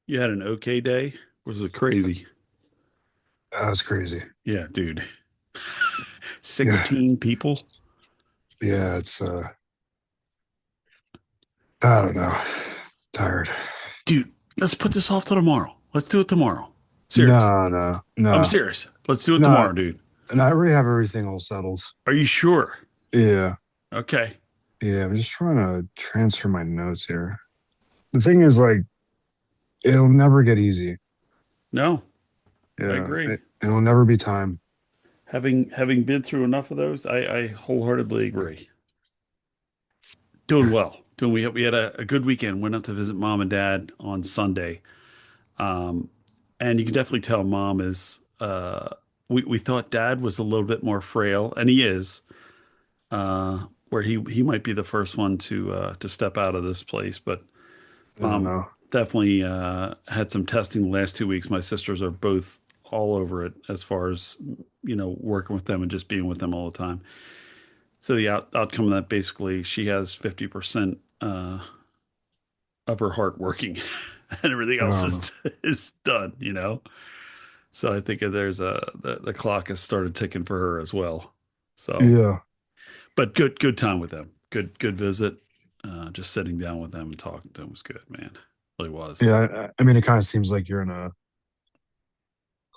You had an okay day? Was it crazy? That was crazy. Yeah, dude. Yeah, 16 people? yeah. I don't know. Tired. Dude, let's put this off till tomorrow. Let's do it tomorrow. Serious. No, no, I'm no, serious. Let's do it no. tomorrow, dude. And I already have everything all settled. Are you sure? Yeah, Okay. yeah. I'm just trying to transfer my notes here. The thing is, like, it'll never get easy. No, I Yeah, agree. it'll never be time. Having been through enough of those, I wholeheartedly agree. Doing well. We had a good weekend. Went up to visit mom and dad on Sunday. Um, and you can definitely tell mom is we thought dad was a little bit more frail, and he is. Where he might be the first one to step out of this place. But I don't mom know. definitely had some testing the last 2 weeks. My sisters are both all over it as far as working with them and just being with them all the time. So the outcome of that basically she has 50% of her heart working, and everything I else don't is know. is done. So I think there's the clock has started ticking for her as well. So Yeah, but good time with them. Good visit. Just sitting down with them and talking to them was good, man. Really was. yeah. I mean, it kind of seems like you're in a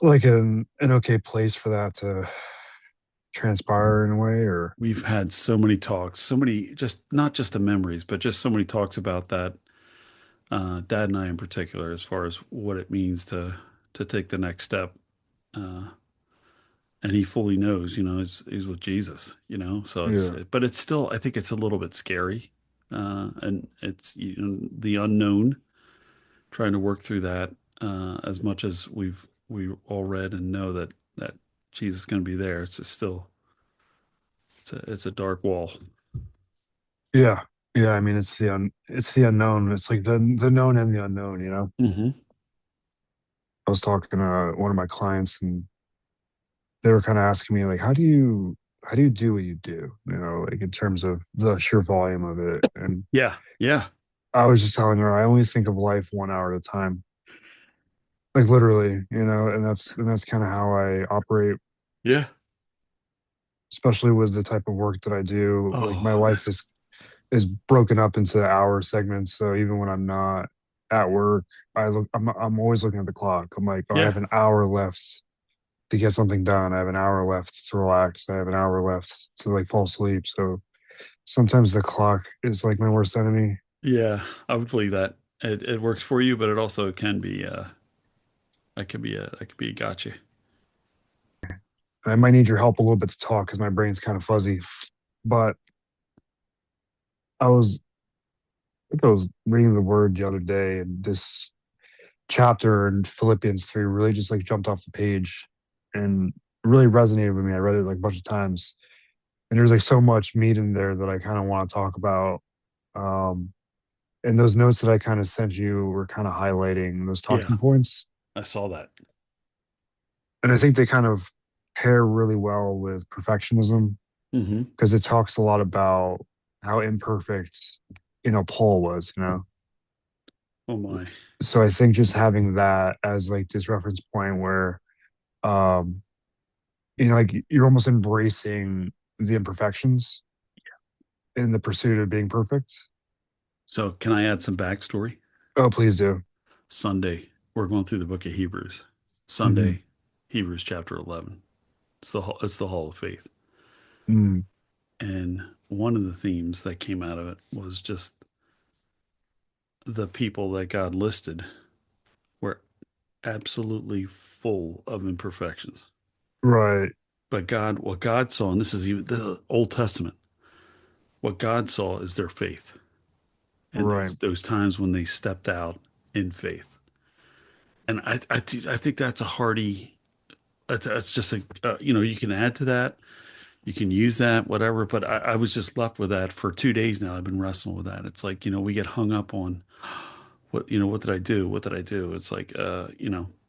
like an okay place for that to transpire in a way, or We've had so many talks, so many just not just the memories, but just so many talks about that. Dad and I in particular, as far as what it means to take the next step. Uh, and he fully knows, he's with Jesus, so yeah, but it's still, I think it's a little bit scary. And it's the unknown, trying to work through that, as much as we all read and know that Jesus is going to be there. It's just still, it's a dark wall. yeah, yeah. I mean, it's the unknown. It's like the known and the unknown. Hmm. I was talking to one of my clients, and they were kind of asking me like, how do you do what you do? Like in terms of the sheer volume of it. And Yeah, yeah, I was just telling her I only think of life 1 hour at a time, like literally, and that's kind of how I operate, yeah. especially with the type of work that I do. Like my Oh, life that's is broken up into hour segments. So even when I'm not at work, I'm always looking at the clock. I'm like, oh, I yeah, have an hour left to get something done. I have an hour left to relax. I have an hour left to like fall asleep. So sometimes the clock is like my worst enemy. yeah. I would believe that it works for you, but it also can be that could be a gotcha. I might need your help a little bit to talk because my brain's kind of fuzzy. But I was I think I was reading the word the other day, and this chapter in Philippians 3 really just like jumped off the page and really resonated with me. I read it like a bunch of times. And there's like so much meat in there that I kind of want to talk about. Um, and those notes that I kind of sent you were kind of highlighting those Yeah, talking points. I saw that. And I think they kind of pair really well with perfectionism Hmm. because it talks a lot about how imperfect, Paul was. Oh my. So I think just having that as like this reference point where, um, like you're almost embracing the imperfections in the pursuit of being perfect. So can I add some backstory? Oh, please do. Sunday, we're going through the book of Hebrews. Hmm. Sunday, Hebrews chapter 11. It's the Hall of Faith. Mm. And one of the themes that came out of it was just the people that God listed were absolutely full of imperfections. Right, But what God saw, and this is Old Testament, what God saw is their faith. And right. those times when they stepped out in faith. And I think that's a hearty, it's just you can add to that. You can use that, whatever. But I was just left with that for 2 days now. I've been wrestling with that. It's like, we get hung up on what did I do? What did I do? It's like,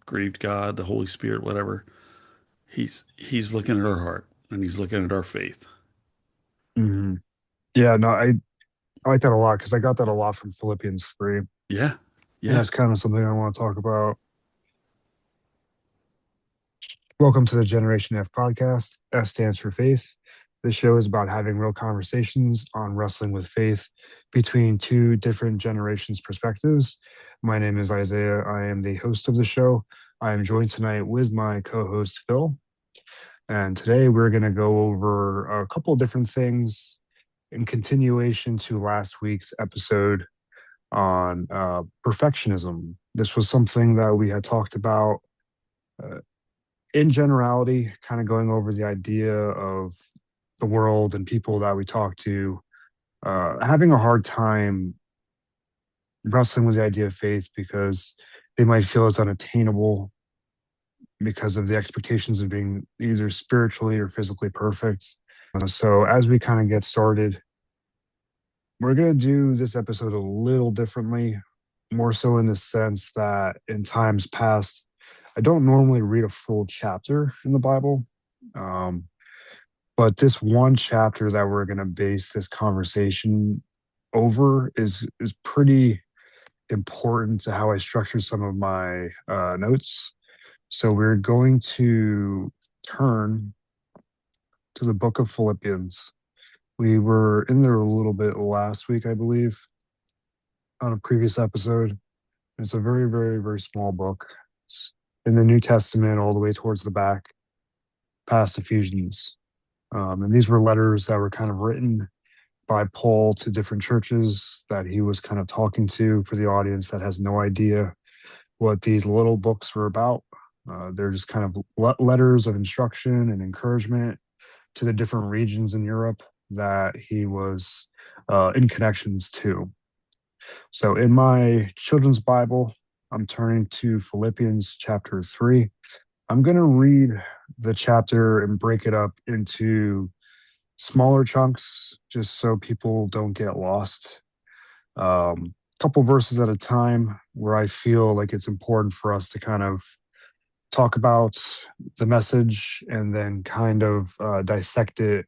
grieved God, the Holy Spirit, whatever. He's looking at our heart and he's looking at our faith. Hmm. Yeah, no, I like that a lot because I got that a lot from Philippians 3. Yeah. And Yeah. that's kind of something I want to talk about. Welcome to the Generation F podcast. F stands for faith. This show is about having real conversations on wrestling with faith between two different generations' perspectives. My name is Isaiah. I am the host of the show. I am joined tonight with my co host, Phil. And today we're going to go over a couple of different things in continuation to last week's episode on perfectionism. This was something that we had talked about uh, in generality, kind of going over the idea of the world and people that we talk to having a hard time wrestling with the idea of faith because they might feel it's unattainable because of the expectations of being either spiritually or physically perfect. So, as we kind of get started, we're going to do this episode a little differently, more so in the sense that in times past, I don't normally read a full chapter in the Bible. Um, but this one chapter that we're going to base this conversation over is pretty important to how I structure some of my notes. So we're going to turn to the book of Philippians. We were in there a little bit last week, I believe, on a previous episode. It's a very, very, very small book. It's in the New Testament, all the way towards the back, past Ephesians. And these were letters that were kind of written by Paul to different churches that he was kind of talking to for the audience that has no idea what these little books were about. They're just kind of letters of instruction and encouragement to the different regions in Europe that he was in connections to. So in my children's Bible, I'm turning to Philippians chapter 3. I'm going to read the chapter and break it up into smaller chunks just so people don't get lost. Couple verses at a time where I feel like it's important for us to kind of talk about the message and then kind of dissect it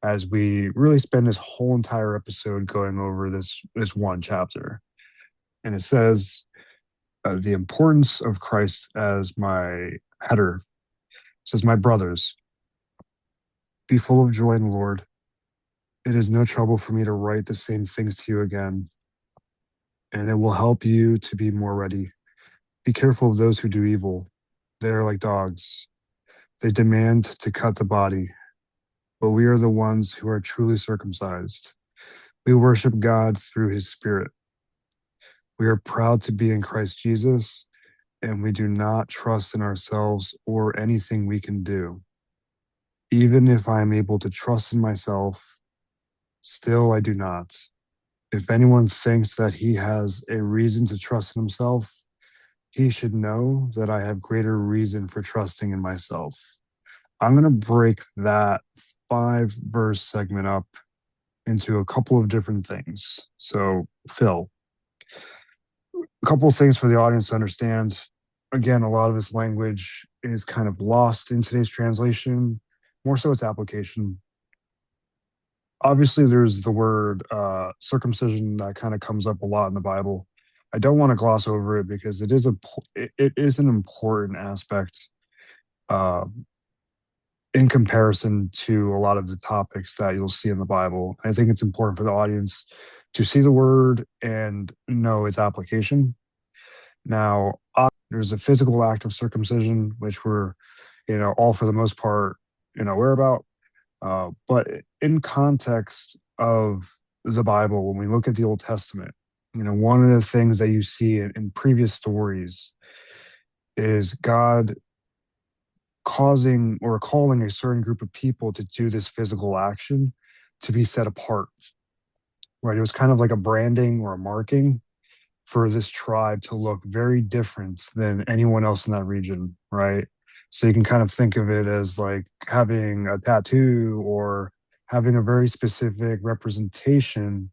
as we really spend this whole entire episode going over this one chapter. And it says the importance of Christ as my header. It says, "My brothers, be full of joy in the Lord. It is no trouble for me to write the same things to you again, and it will help you to be more ready. Be careful of those who do evil. They are like dogs. They demand to cut the body, but we are the ones who are truly circumcised. We worship God through his Spirit. We are proud to be in Christ Jesus, and we do not trust in ourselves or anything we can do. Even if I am able to trust in myself, still I do not. If anyone thinks that he has a reason to trust in himself, he should know that I have greater reason for trusting in myself." I'm going to break that 5 verse segment up into a couple of different things. So, Phil, a couple of things for the audience to understand. Again, a lot of this language is kind of lost in today's translation, more so its application. Obviously, there's the word circumcision that kind of comes up a lot in the Bible. I don't want to gloss over it because it is an important aspect uh, in comparison to a lot of the topics that you'll see in the Bible. I think it's important for the audience to see the word and know its application. Now, there's a physical act of circumcision, which we're, all for the most part, aware about. But in context of the Bible, when we look at the Old Testament, one of the things that you see in previous stories is God causing or calling a certain group of people to do this physical action to be set apart, right? It was kind of like a branding or a marking for this tribe to look very different than anyone else in that region, right? So you can kind of think of it as like having a tattoo or having a very specific representation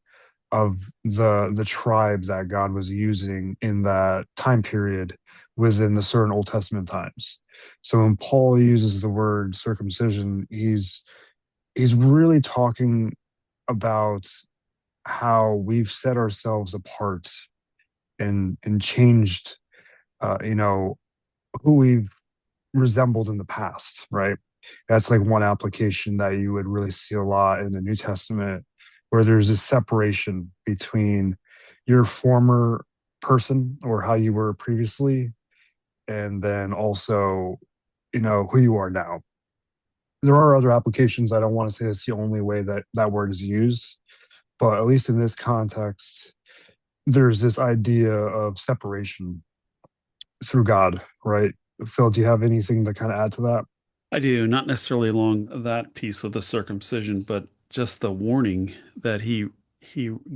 of the tribe that God was using in that time period within the certain Old Testament times. So when Paul uses the word circumcision, he's really talking about how we've set ourselves apart and changed, you know, who we've resembled in the past, right? That's like one application that you would really see a lot in the New Testament, where there's a separation between your former person or how you were previously, and then also, who you are now. There are other applications. I don't want to say that's the only way that that word is used, but at least in this context, there's this idea of separation through God, right? Phil, do you have anything to kind of add to that? I do, not necessarily along that piece with the circumcision, but just the warning that he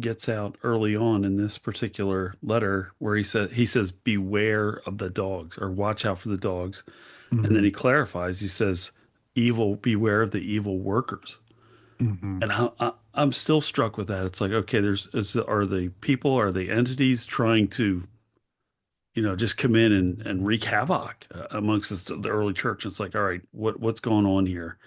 gets out early on in this particular letter where he says beware of the dogs or watch out for the dogs. And then Hmm. he clarifies, he says evil beware of the evil workers. Hmm. And I'm still struck with that. It's like, okay, are the people, are the entities trying to, just come in and wreak havoc amongst the early church? It's like, all right, what's going on here?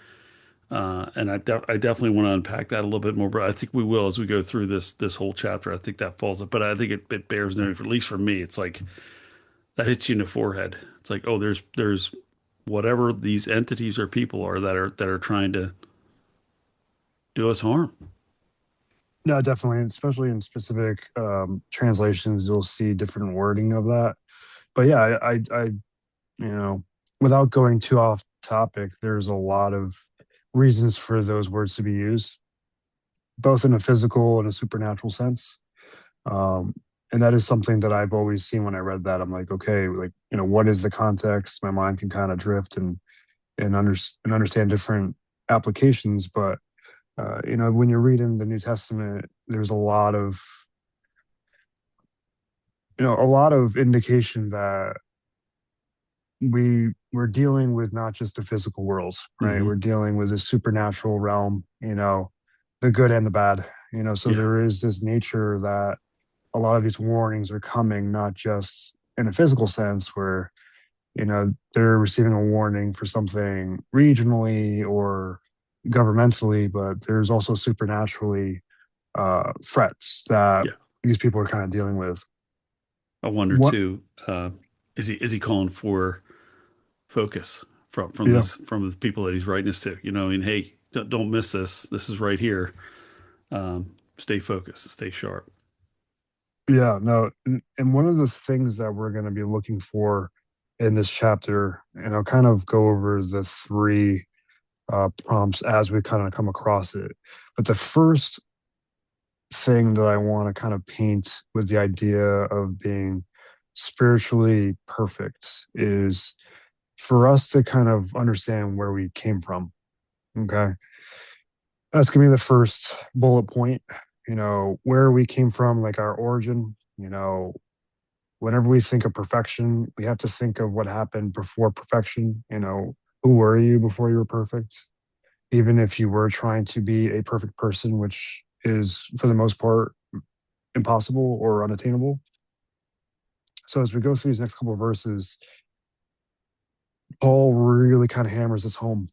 And I definitely want to unpack that a little bit more, but I think we will as we go through this whole chapter. I think that falls up, but I think it bears noting, for at least for me, it's like that hits you in the forehead. It's like, oh, there's whatever these entities or people are that are trying to do us harm. No, definitely, especially in specific translations, you'll see different wording of that. But yeah, you know, without going too off topic, there's a lot of reasons for those words to be used, both in a physical and a supernatural sense. Um, and that is something that I've always seen when I read that. I'm like, okay, like, what is the context? My mind can kind of drift and understand different applications. But when you're reading the New Testament, there's a lot of indication that we're dealing with not just the physical world, right? Hmm. We're dealing with a supernatural realm, the good and the bad. So Yeah, there is this nature that a lot of these warnings are coming, not just in a physical sense where, they're receiving a warning for something regionally or governmentally, but there's also supernaturally threats that yeah. these people are kind of dealing with. I wonder What? too. Is he calling for focus from Yeah, the people that he's writing this to? I mean, hey, don't miss this. This is right here. Stay focused. Stay sharp. yeah, no, and one of the things that we're going to be looking for in this chapter, and I'll kind of go over the three prompts as we kind of come across it. But the first thing that I want to kind of paint with the idea of being spiritually perfect is for us to kind of understand where we came from. Okay. That's going to be the first bullet point, where we came from, like our origin. Whenever we think of perfection, we have to think of what happened before perfection. Who were you before you were perfect? Even if you were trying to be a perfect person, which is for the most part impossible or unattainable. So as we go through these next couple of verses, Paul really kind of hammers this home,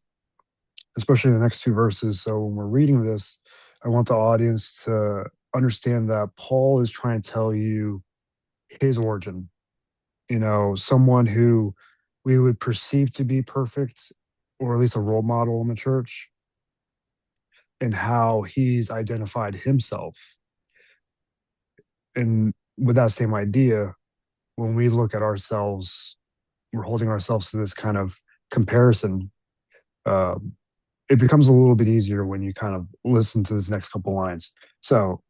especially in the next two verses. So when we're reading this, I want the audience to understand that Paul is trying to tell you his origin, someone who we would perceive to be perfect, or at least a role model in the church, and how he's identified himself. And with that same idea, when we look at ourselves, we're holding ourselves to this kind of comparison. Um, it becomes a little bit easier when you kind of listen to this next couple lines. So,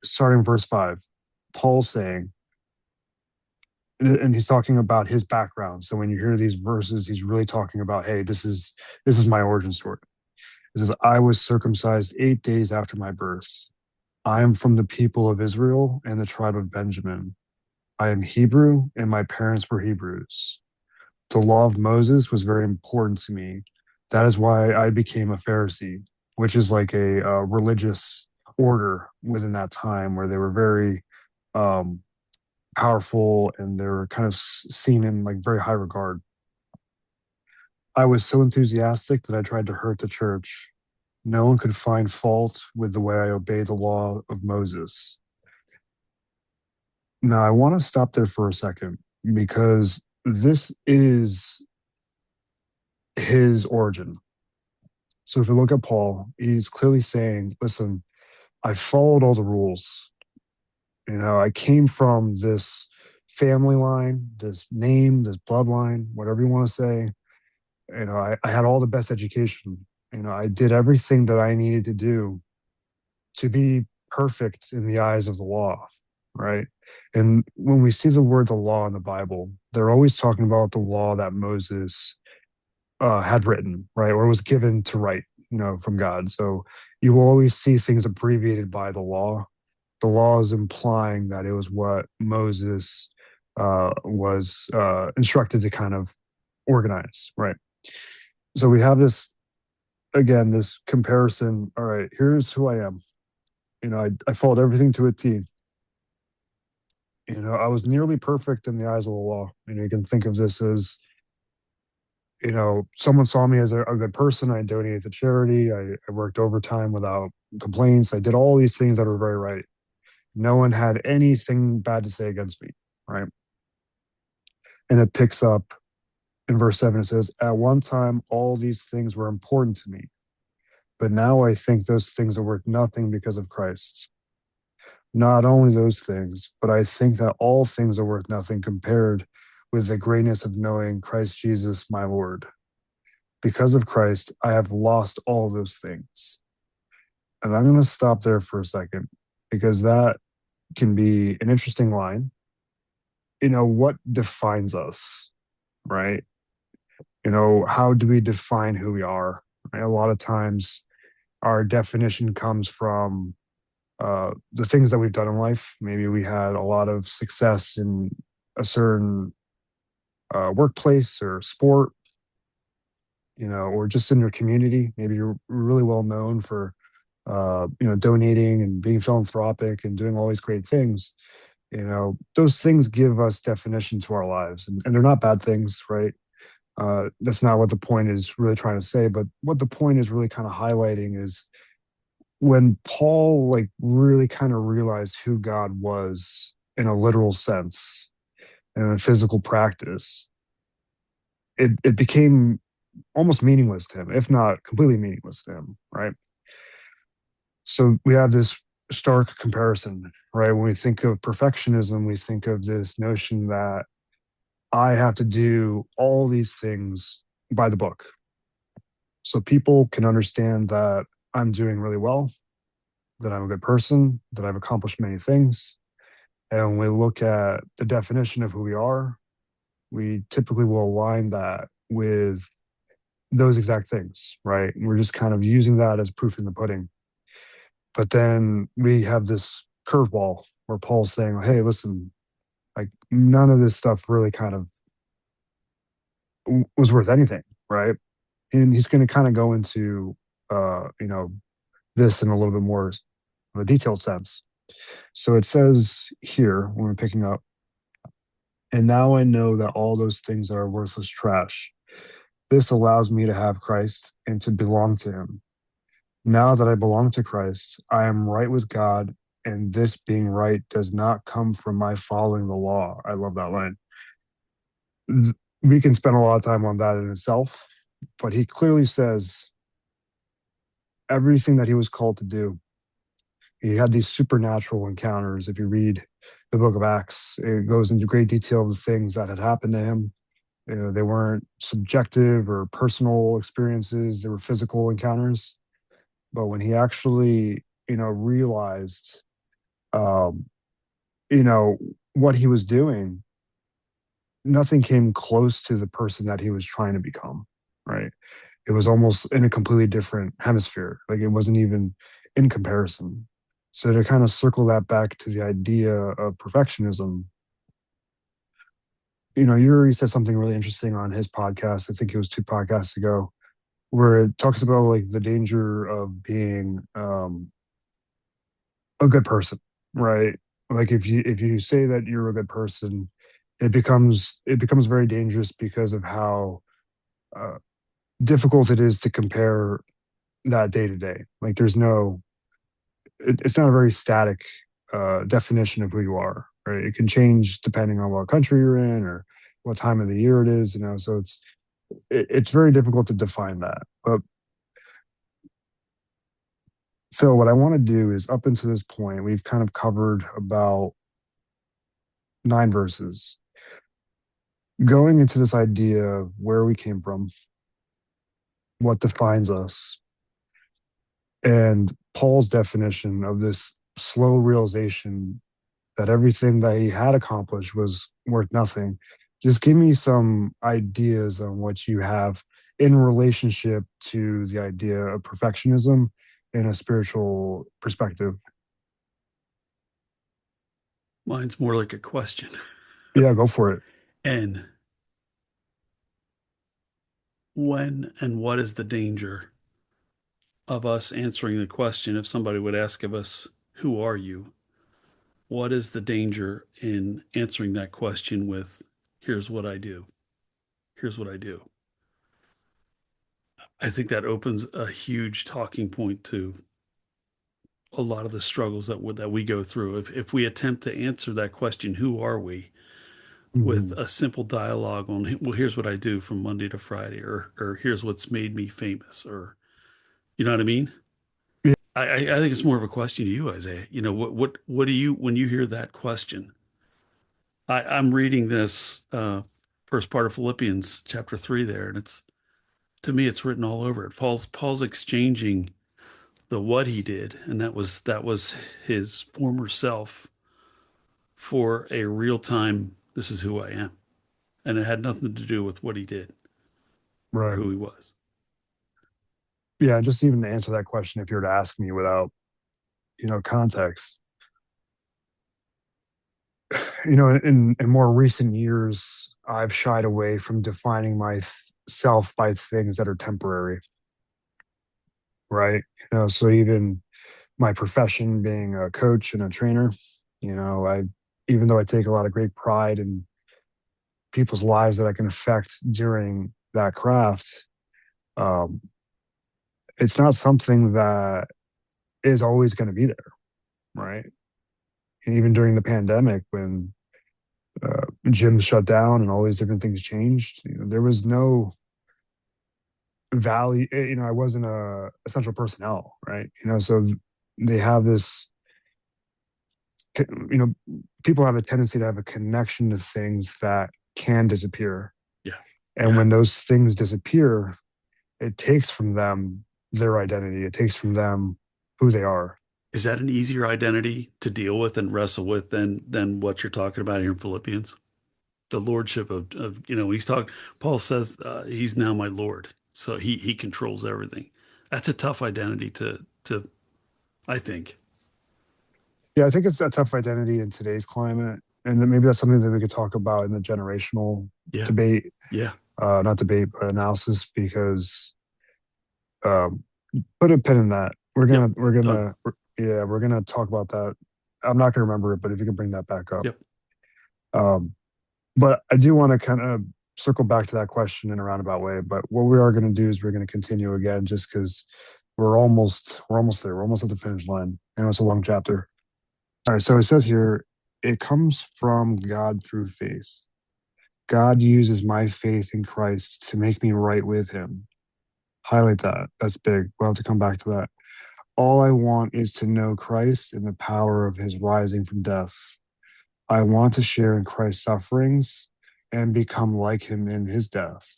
starting verse 5, Paul's saying, and he's talking about his background. So when you hear these verses, he's really talking about, hey, this is my origin story. It says, I was circumcised 8 days after my birth. I am from the people of Israel and the tribe of Benjamin. I am Hebrew, and my parents were Hebrews. The law of Moses was very important to me. That is why I became a Pharisee, which is like a religious order within that time where they were very um, powerful and they were kind of seen in like very high regard. I was so enthusiastic that I tried to hurt the church. No one could find fault with the way I obeyed the law of Moses. Now, I want to stop there for a second because this is his origin. So if you look at Paul, he's clearly saying, listen, I followed all the rules. I came from this family line, this name, this bloodline, whatever you want to say. I had all the best education. I did everything that I needed to do to be perfect in the eyes of the law, right? And when we see the word the law in the Bible, they're always talking about the law that Moses had written, right, or was given to write, from God. So you will always see things abbreviated by the law. The law is implying that it was what Moses was instructed to kind of organize, right? So we have this again, this comparison. All right, here's who I am. I followed everything to a T. I was nearly perfect in the eyes of the law. You can think of this as, someone saw me as a good person. I donated to charity. I worked overtime without complaints. I did all these things that were very right. No one had anything bad to say against me, right? And it picks up in verse 7. It says, at one time, all these things were important to me, but now I think those things are worth nothing because of Christ. Not only those things, but I think that all things are worth nothing compared with the greatness of knowing Christ Jesus, my Lord. Because of Christ, I have lost all those things. And I'm going to stop there for a second because that can be an interesting line. What defines us, right? How do we define who we are? Right? A lot of times, our definition comes from the things that we've done in life. Maybe we had a lot of success in a certain workplace or sport, or just in your community. Maybe you're really well known for, donating and being philanthropic and doing all these great things. Those things give us definition to our lives, and they're not bad things, right? That's not what the point is really trying to say, but what the point is really kind of highlighting is when Paul like really kind of realized who God was in a literal sense and in physical practice, it became almost meaningless to him, if not completely meaningless to him, right? So we have this stark comparison, right? When we think of perfectionism, we think of this notion that I have to do all these things by the book. So people can understand that I'm doing really well, that I'm a good person, that I've accomplished many things. And when we look at the definition of who we are, we typically will align that with those exact things, right? And we're just kind of using that as proof in the pudding. But then we have this curveball where Paul's saying, hey, listen, like none of this stuff really kind of was worth anything, right? And he's going to kind of go into, this in a little bit more of a detailed sense. So it says here, when we're picking up, and now I know that all those things are worthless trash. This allows me to have Christ and to belong to him. Now that I belong to Christ, I am right with God, and this being right does not come from my following the law. I love that line. We can spend a lot of time on that in itself, but he clearly says everything that he was called to do. He had these supernatural encounters. If you read the book of Acts, it goes into great detail of the things that had happened to him. They weren't subjective or personal experiences, they were physical encounters. But when he actually, realized, um, you know, what he was doing, nothing came close to the person that he was trying to become, right? It was almost in a completely different hemisphere. Like it wasn't even in comparison. So to kind of circle that back to the idea of perfectionism, Yuri said something really interesting on his podcast. I think it was two podcasts ago, where it talks about like the danger of being a good person, right? Like if you say that you're a good person, it becomes very dangerous because of how uh, difficult it is to compare that day to day. Like it's not a very static definition of who you are. right? It can change depending on what country you're in or what time of the year it is, so it's very difficult to define that. But Phil, what I want to do is up until this point, we've kind of covered about 9 verses. Going into this idea of where we came from, what defines us, and Paul's definition of this slow realization that everything that he had accomplished was worth nothing. Just give me some ideas on what you have in relationship to the idea of perfectionism in a spiritual perspective. Mine's more like a question. Yeah, go for it. And when and what is the danger of us answering the question? If somebody would ask of us, who are you? What is the danger in answering that question with, here's what I do? Here's what I do. I think that opens a huge talking point to a lot of the struggles that we go through. If we attempt to answer that question, who are we, with Mhm. a simple dialogue on, well, here's what I do from Monday to Friday, or here's what's made me famous, or you know what I mean? Yeah, I think it's more of a question to you, Isaiah. What do you, when you hear that question? I'm reading this first part of Philippians chapter 3 there, and it's, to me, it's written all over it. Paul's exchanging the what he did, and that was his former self, for a real time, this is who I am. And it had nothing to do with what he did or right. who he was. Yeah, just even to answer that question, if you were to ask me without, context, in more recent years, I've shied away from defining myself by things that are temporary, right? So even my profession being a coach and a trainer, I even though I take a lot of great pride in people's lives that I can affect during that craft, um, it's not something that is always going to be there, right? And even during the pandemic, when gyms shut down and all these different things changed, there was no value. I wasn't a essential personnel, right? So they have this, you know, people have a tendency to have a connection to things that can disappear. Yeah. And Yeah. when those things disappear, it takes from them their identity, it takes from them who they are. Is that an easier identity to deal with and wrestle with than what you're talking about here in Philippians? The lordship of he's talking, Paul says, he's now my Lord. So he controls everything. That's a tough identity to I think. Yeah, I think it's a tough identity in today's climate. And then maybe that's something that we could talk about in the generational Yeah. debate, Yeah. not debate, but analysis, because um, put a pin in that. We're Yep. gonna we're Done. gonna we're, yeah, we're gonna talk about that. I'm not gonna remember it, but if you can bring that back up. Yep. Um, but I do want to kind of circle back to that question in a roundabout way. But what we are going to do is we're going to continue again, just because we're almost there. We're almost at the finish line. I know it's a long chapter. All right, so it says here, it comes from God through faith. God uses my faith in Christ to make me right with Him. Highlight that. That's big. We'll have to come back to that. All I want is to know Christ and the power of His rising from death. I want to share in Christ's sufferings and become like Him in His death.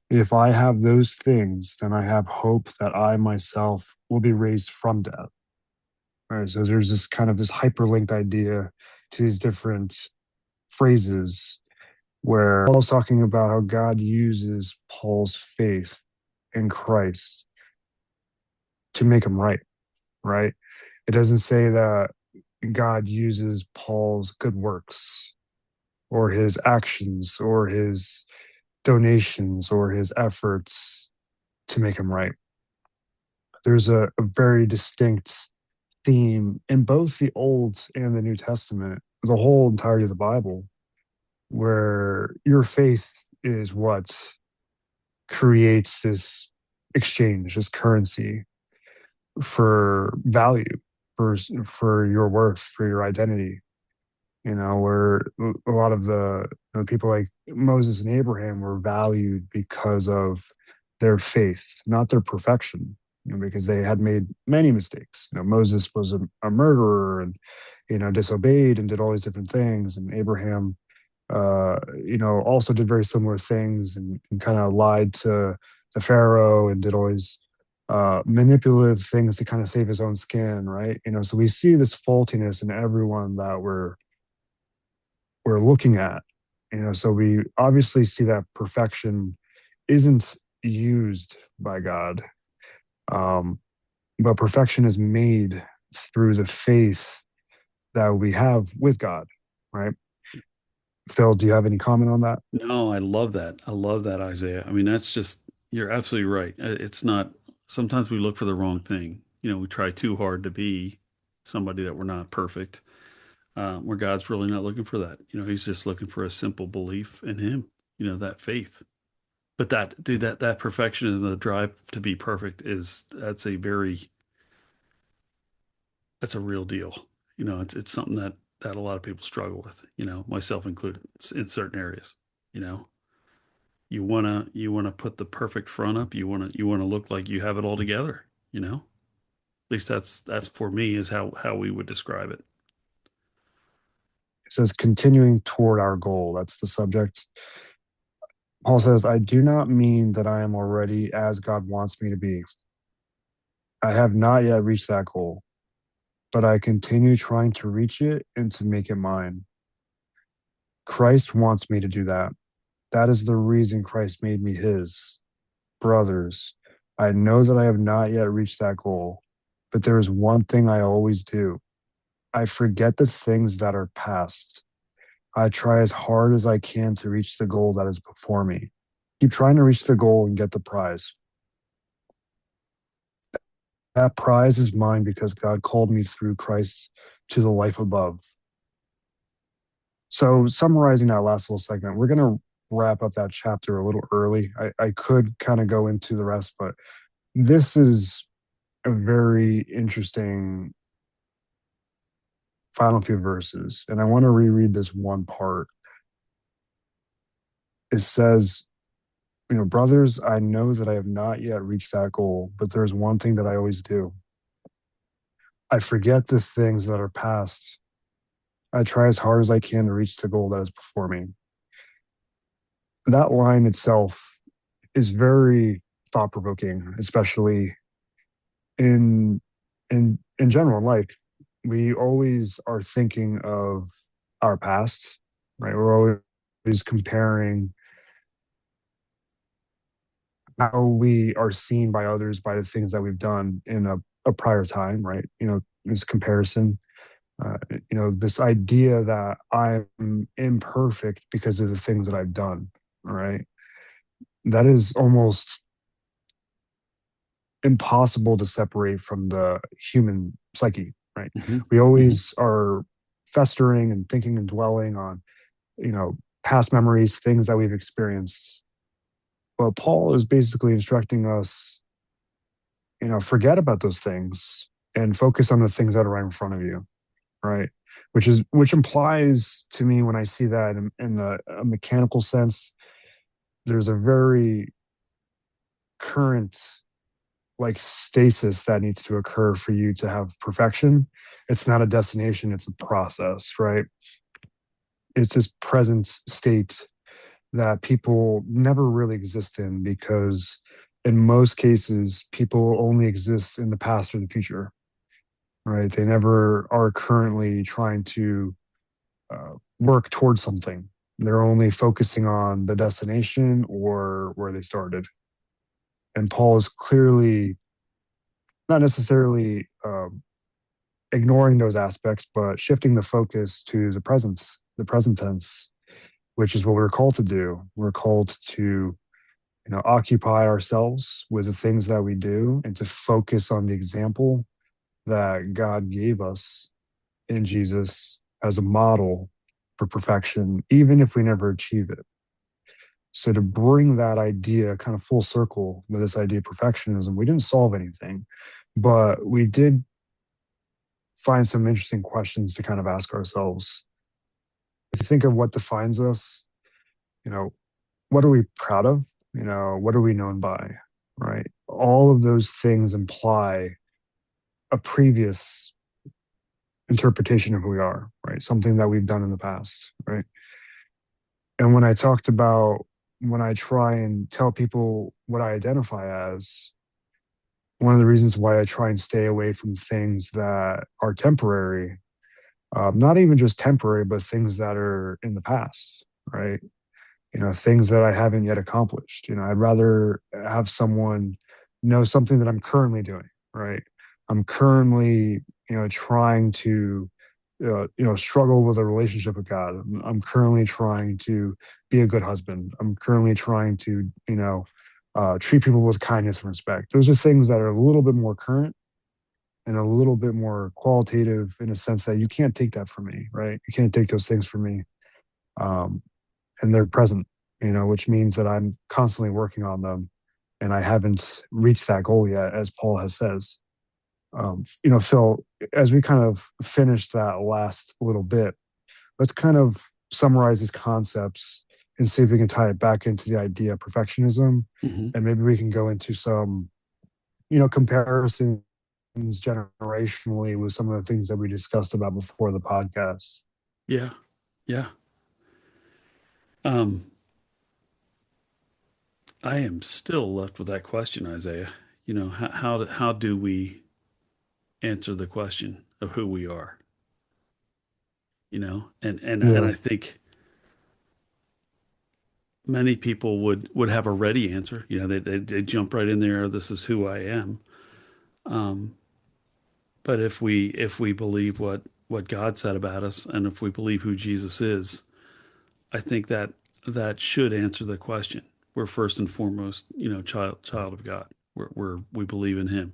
If I have those things, then I have hope that I myself will be raised from death. All right, so there's this kind of this hyperlinked idea to these different phrases where Paul's talking about how God uses Paul's faith in Christ to make him right, right? It doesn't say that God uses Paul's good works or his actions or his donations or his efforts to make him right. There's a very distinct theme in both the Old and the New Testament, the whole entirety of the Bible, where your faith is what creates this exchange, this currency for value, for your worth, for your identity. where a lot of the people like Moses and Abraham were valued because of their faith, not their perfection, because they had made many mistakes. Moses was a murderer and, disobeyed and did all these different things. And Abraham, also did very similar things and kind of lied to the Pharaoh and did all these manipulative things to kind of save his own skin, right? So we see this faultiness in everyone that we're looking at. So we obviously see that perfection isn't used by God, um, but perfection is made through the faith that we have with God, right? Phil, do you have any comment on that? No, I love that. I love that, Isaiah. I mean, that's just, you're absolutely right. It's not, sometimes we look for the wrong thing. We try too hard to be somebody that we're not perfect, where God's really not looking for that. He's just looking for a simple belief in Him, that faith. But that, dude, that perfection and the drive to be perfect that's a real deal. It's something that a lot of people struggle with, myself included in certain areas. You know, you wanna put the perfect front up. You wanna look like you have it all together. At least that's for me is how we would describe it. It says continuing toward our goal. That's the subject. Paul says, I do not mean that I am already as God wants me to be. I have not yet reached that goal, but I continue trying to reach it and to make it mine. Christ wants me to do that. That is the reason Christ made me his. Brothers, I know that I have not yet reached that goal, but there is one thing I always do. I forget the things that are past. I try as hard as I can to reach the goal that is before me. Keep trying to reach the goal and get the prize. That prize is mine because God called me through Christ to the life above. So, summarizing that last little segment, we're going to wrap up that chapter a little early. I could kind of go into the rest, but this is a very interesting final few verses. And I want to reread this one part. It says, brothers, I know that I have not yet reached that goal, but there's one thing that I always do. I forget the things that are past. I try as hard as I can to reach the goal that is before me. That line itself is very thought provoking, especially in in general in life. We always are thinking of our past, right? We're always comparing how we are seen by others by the things that we've done in a prior time, right? This comparison, this idea that I'm imperfect because of the things that I've done, right? That is almost impossible to separate from the human psyche, right? Hmm. We Hmm. always are festering and thinking and dwelling on, past memories, things that we've experienced. But Paul is basically instructing us, forget about those things and focus on the things that are right in front of you, right? Which implies to me when I see that in a mechanical sense, there's a very current like stasis that needs to occur for you to have perfection. It's not a destination, it's a process, right? It's this present state that people never really exist in because in most cases people only exist in the past or the future, right? They never are currently trying to work towards something. They're only focusing on the destination or where they started. And Paul is clearly not necessarily ignoring those aspects, but shifting the focus to the present tense, which is what we're called to do. We're called to, occupy ourselves with the things that we do and to focus on the example that God gave us in Jesus as a model for perfection, even if we never achieve it. So to bring that idea kind of full circle with this idea of perfectionism, we didn't solve anything, but we did find some interesting questions to kind of ask ourselves. think of what defines us, you know, what are we proud of? What are we known by? Right? All of those things imply a previous interpretation of who we are, right? Something that we've done in the past, right? And when I talked about when I try and tell people what I identify as, one of the reasons why I try and stay away from things that are temporary, not even just temporary, but things that are in the past, right? Things that I haven't yet accomplished. I'd rather have someone know something that I'm currently doing, right? I'm currently, trying to, struggle with a relationship with God. I'm currently trying to be a good husband. I'm currently trying to, treat people with kindness and respect. Those are things that are a little bit more current and a little bit more qualitative in a sense that you can't take that from me, right? You can't take those things from me. Um, and they're present, which means that I'm constantly working on them and I haven't reached that goal yet, as Paul has says. Phil, as we kind of finish that last little bit, let's kind of summarize these concepts and see if we can tie it back into the idea of perfectionism. Hmm. And maybe we can go into some, comparisons generationally with some of the things that we discussed about before the podcast. Yeah. Yeah. Um, I am still left with that question, Isaiah. How do we answer the question of who we are? And Yeah. I think many people would have a ready answer. They jump right in there. This is who I am. Um, but if we believe what God said about us, and if we believe who Jesus is, I think that should answer the question. We're first and foremost, child of God. We believe in Him,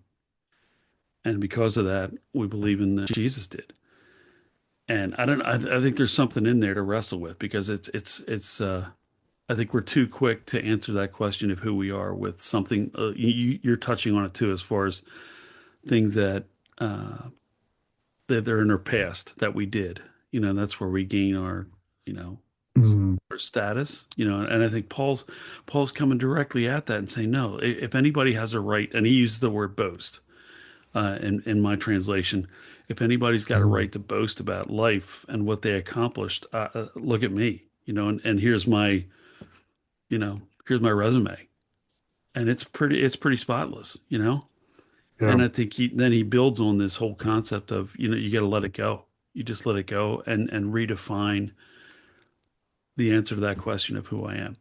and because of that, we believe in that Jesus did. And I don't. I think there's something in there to wrestle with because it's. I think we're too quick to answer that question of who we are with something. You're touching on it too, as far as things uh, that they're in our past that we did. That's where we gain you know, Mhm. our status. And I think Paul's coming directly at that and saying, no, if anybody has a right, and he uses the word boast in my translation, if anybody's got a Mhm. right to boast about life and what they accomplished, look at me. And here's my resume, and it's pretty spotless. Yeah. And I think then he builds on this whole concept of, you got to let it go. You just let it go and redefine the answer to that question of who I am.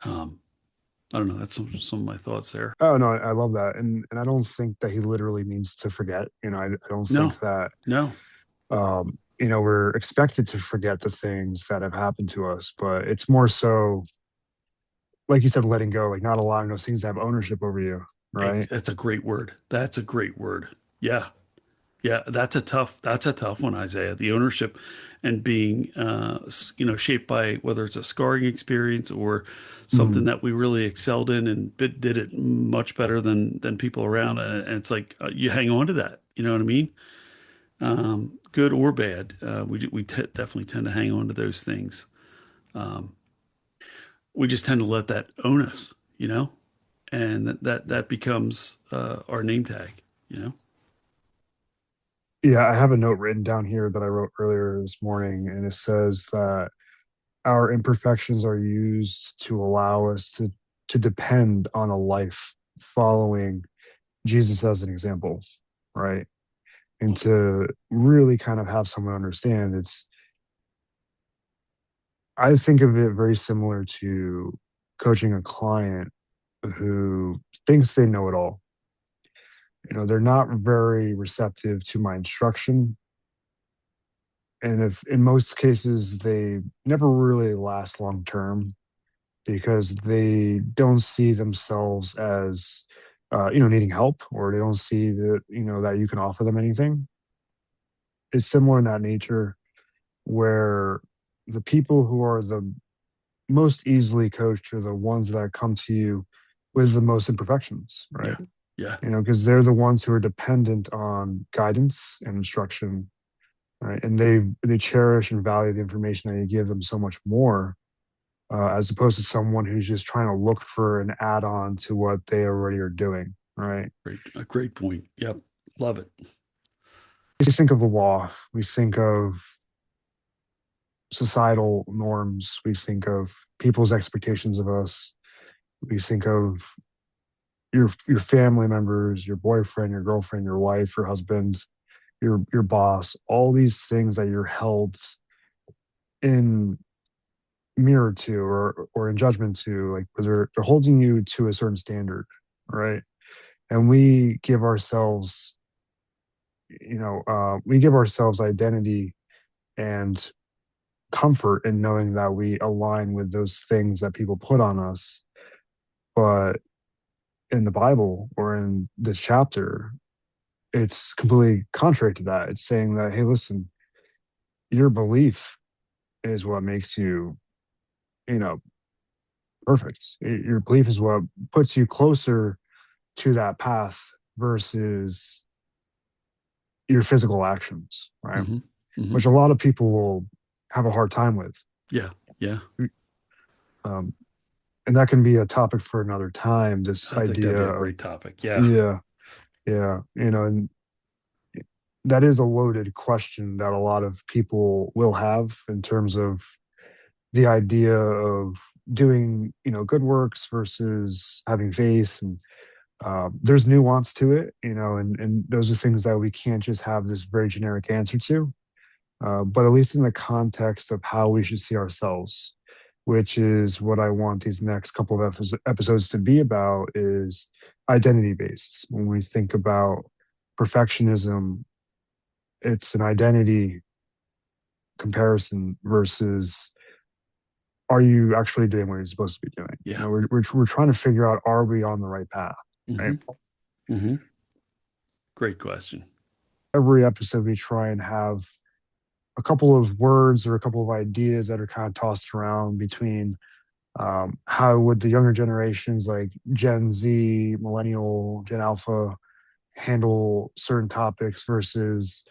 Um, I don't know. That's some of my thoughts there. Oh no, I love that, and I don't think that he literally means to forget. I don't think No, that no, we're expected to forget the things that have happened to us, but it's more so, like you said, letting go, like not allowing those things to have ownership over you, right? that's a great word. That's a great word. Yeah, yeah. That's a tough one, Isaiah. The ownership and being, shaped by whether it's a scarring experience or something Mm, that we really excelled in and did it much better than people around. And it's like you hang on to that. You know what I mean? Good or bad. We definitely tend to hang on to those things. Um, we just tend to let that own us, and that becomes our name tag, you know. yeah, I have a note written down here that I wrote earlier this morning, and it says that our imperfections are used to allow us to depend on a life following Jesus as an example, right? And to really kind of have someone understand, I think of it very similar to coaching a client who thinks they know it all. They're not very receptive to my instruction. And if in most cases, they never really last long term because they don't see themselves as, needing help, or they don't see that, that you can offer them anything. It's similar in that nature where the people who are the most easily coached are the ones that come to you with the most imperfections, right? Yeah, yeah, Because they're the ones who are dependent on guidance and instruction. right? And they cherish and value the information that you give them so much more, as opposed to someone who's just trying to look for an add-on to what they already are doing, right? A great point. Yep. Love it. We think of the law, we think of societal norms, we think of people's expectations of us, we think of your family members, your boyfriend, your girlfriend, your wife, your husband, your boss, all these things that you're held in mirror to, or in judgment to, like, because they're holding you to a certain standard, right? And we give ourselves identity and comfort in knowing that we align with those things that people put on us. But in the Bible or in this chapter, it's completely contrary to that. It's saying that, hey, listen, your belief is what makes you, you know, perfect. Your belief is what puts you closer to that path versus your physical actions, right? Hmm. Hmm. Which a lot of people will have a hard time with. Yeah. Yeah. Um, and that can be a topic for another time. This I think that'd idea be a of, great topic. Yeah. yeah, yeah, and that is a loaded question that a lot of people will have in terms of the idea of doing, good works versus having faith. And there's nuance to it, and those are things that we can't just have this very generic answer to. But at least in the context of how we should see ourselves, which is what I want these next couple of episodes to be about, is identity based. When we think about perfectionism, it's an identity comparison versus, are you actually doing what you're supposed to be doing? Yeah. We're trying to figure out, are we on the right path, right? Hmm. Hmm. Great question. Every episode we try and have a couple of words or a couple of ideas that are kind of tossed around between, how would the younger generations like Gen Z, Millennial, Gen Alpha handle certain topics versus